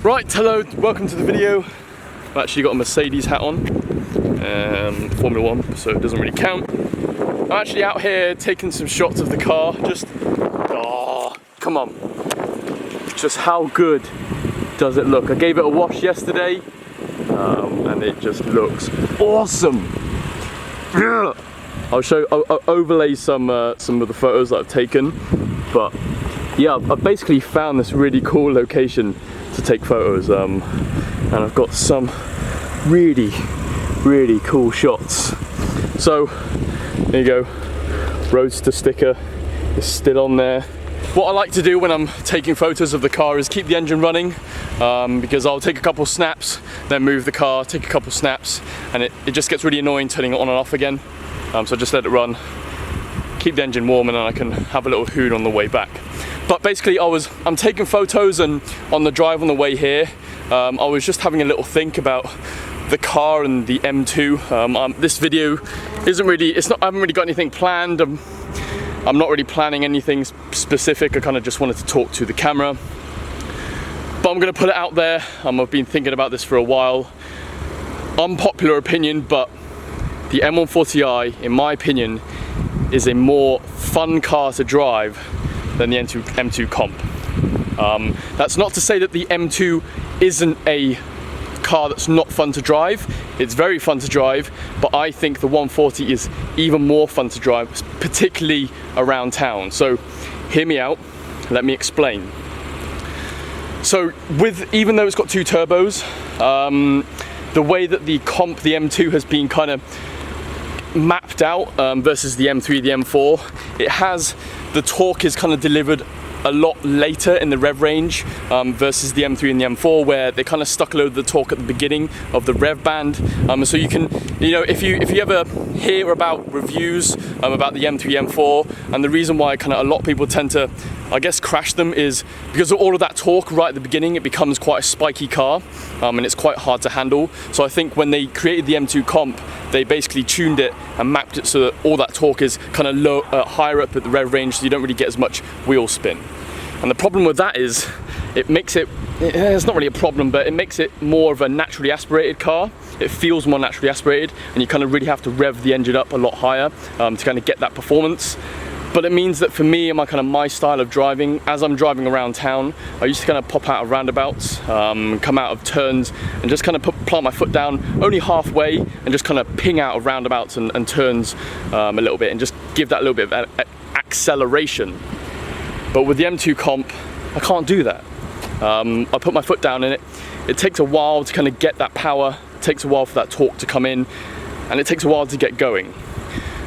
Right, hello, welcome to the video. I've actually got a Mercedes hat on, Formula 1, so it doesn't really count. I'm actually out here taking some shots of the car, come on. Just how good does it look? I gave it a wash yesterday, and it just looks awesome. I'll overlay some of the photos that I've taken, but yeah, I've basically found this really cool location to take photos, and I've got some really cool shots. So there you go, Roadster sticker is still on there. What I like to do when I'm taking photos of the car is keep the engine running, because I'll take a couple snaps, then move the car, take a couple snaps, and it just gets really annoying turning it on and off again. So just let it run, keep the engine warm, and then I can have a little hoon on the way back. But basically I'm taking photos, and on the drive on the way here, I was just having a little think about the car and the M2. This video I haven't really got anything planned. I'm not really planning anything specific. I kind of just wanted to talk to the camera. But I'm gonna put it out there. I've been thinking about this for a while. Unpopular opinion, but the M140i, in my opinion, is a more fun car to drive than the M2 comp. That's not to say that the M2 isn't a car that's not fun to drive. It's very fun to drive, but I think the 140 is even more fun to drive, particularly around town. So hear me out, let me explain. So even though it's got two turbos, the way that the M2 has been kind of mapped out versus the M3, the M4, the torque is kind of delivered a lot later in the rev range versus the M3 and the M4, where they kind of stuck a load of the torque at the beginning of the rev band. So you can, if you ever hear about reviews about the M3, M4, and the reason why a lot of people tend to, I guess, crash them is because of all of that torque right at the beginning. It becomes quite a spiky car, and it's quite hard to handle. So I think when they created the M2 comp, they basically tuned it and mapped it so that all that torque is kind of higher up at the rev range, so you don't really get as much wheel spin. And the problem with that is it's not really a problem, but it makes it more of a naturally aspirated car. It feels more naturally aspirated, and you kind of really have to rev the engine up a lot higher to kind of get that performance. But it means that for me and my style of driving, as I'm driving around town, I used to kind of pop out of roundabouts, come out of turns, and just kind of plant my foot down only halfway, and just kind of ping out of roundabouts and turns a little bit, and just give that little bit of acceleration. But with the M2 comp, I can't do that. I put my foot down in it. It takes a while to kind of get that power. It takes a while for that torque to come in, and it takes a while to get going.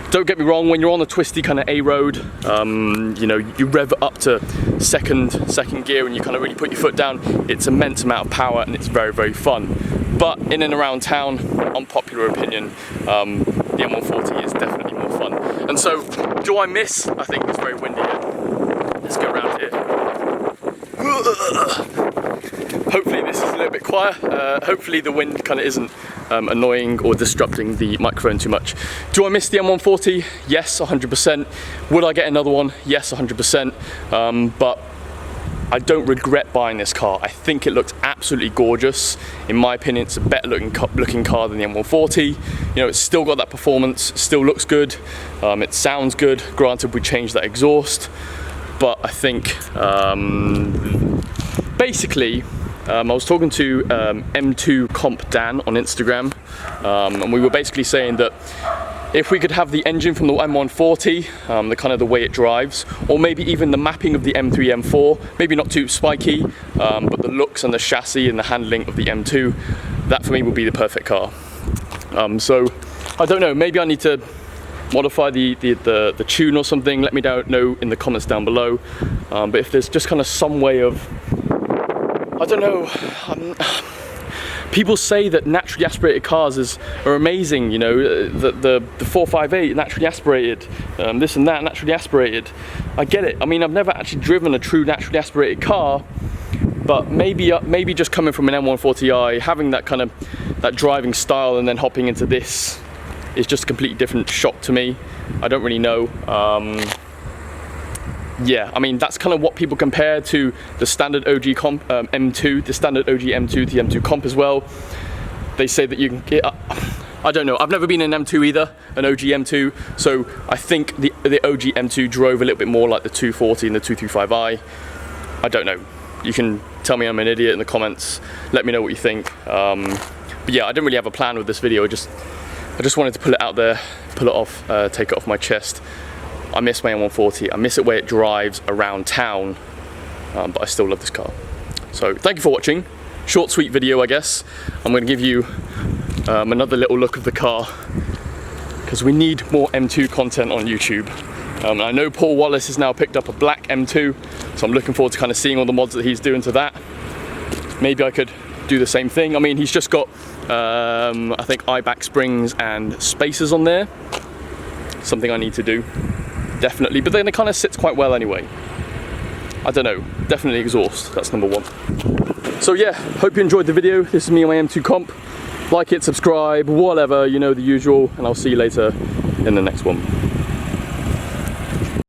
Don't get me wrong, when you're on a twisty kind of A road, you rev up to second gear and you kind of really put your foot down, it's an immense amount of power and it's very fun. But in and around town, unpopular opinion, the M140 is definitely more fun. And so, do I miss? I think it's very windy here. Let's go around here. Hopefully this is a little bit quiet. Hopefully the wind kind of isn't annoying or disrupting the microphone too much. Do I miss the M140? Yes, 100%. Would I get another one? Yes, 100%. But I don't regret buying this car. I think it looks absolutely gorgeous. In my opinion, it's a better looking car than the M140. It's still got that performance, still looks good, it sounds good. Granted, we changed that exhaust, but I think basically, I was talking to M2 Comp Dan on Instagram, and we were basically saying that if we could have the engine from the M140, the kind of the way it drives, or maybe even the mapping of the M3, M4, maybe not too spiky, but the looks and the chassis and the handling of the M2, that for me would be the perfect car. So I don't know, maybe I need to modify the tune or something. Let me know in the comments down below. But if there's just kind of some way of, I don't know, people say that naturally aspirated cars are amazing, the 458 naturally aspirated, this and that naturally aspirated. I get it. I mean, I've never actually driven a true naturally aspirated car, but maybe just coming from an M140i, having that kind of that driving style, and then hopping into this is just a completely different shock to me. I don't really know. yeah, I mean, that's kind of what people compare to the standard OG comp, M2, the standard OG M2, the M2 comp as well. They say that you can get, I don't know, I've never been an M2 either, an OG M2, so I think the OG M2 drove a little bit more like the 240 and the 235i. I don't know. You can tell me I'm an idiot in the comments, let me know what you think. But yeah, I didn't really have a plan with this video, I just wanted to pull it out there, pull it off, take it off my chest. I miss my M140, I miss it where it drives around town, but I still love this car. So thank you for watching. Short, sweet video, I guess. I'm going to give you another little look of the car, because we need more M2 content on YouTube. I know Paul Wallace has now picked up a black M2, so I'm looking forward to kind of seeing all the mods that he's doing to that. Maybe I could do the same thing. I mean, he's just got, I think, eye-back springs and spacers on there. Something I need to do, definitely. But then it kind of sits quite well anyway. I don't know, definitely exhaust, that's number one. So yeah, hope you enjoyed the video. This is me and my M2 comp. Like it, subscribe, whatever, you know, the usual, and I'll see you later in the next one.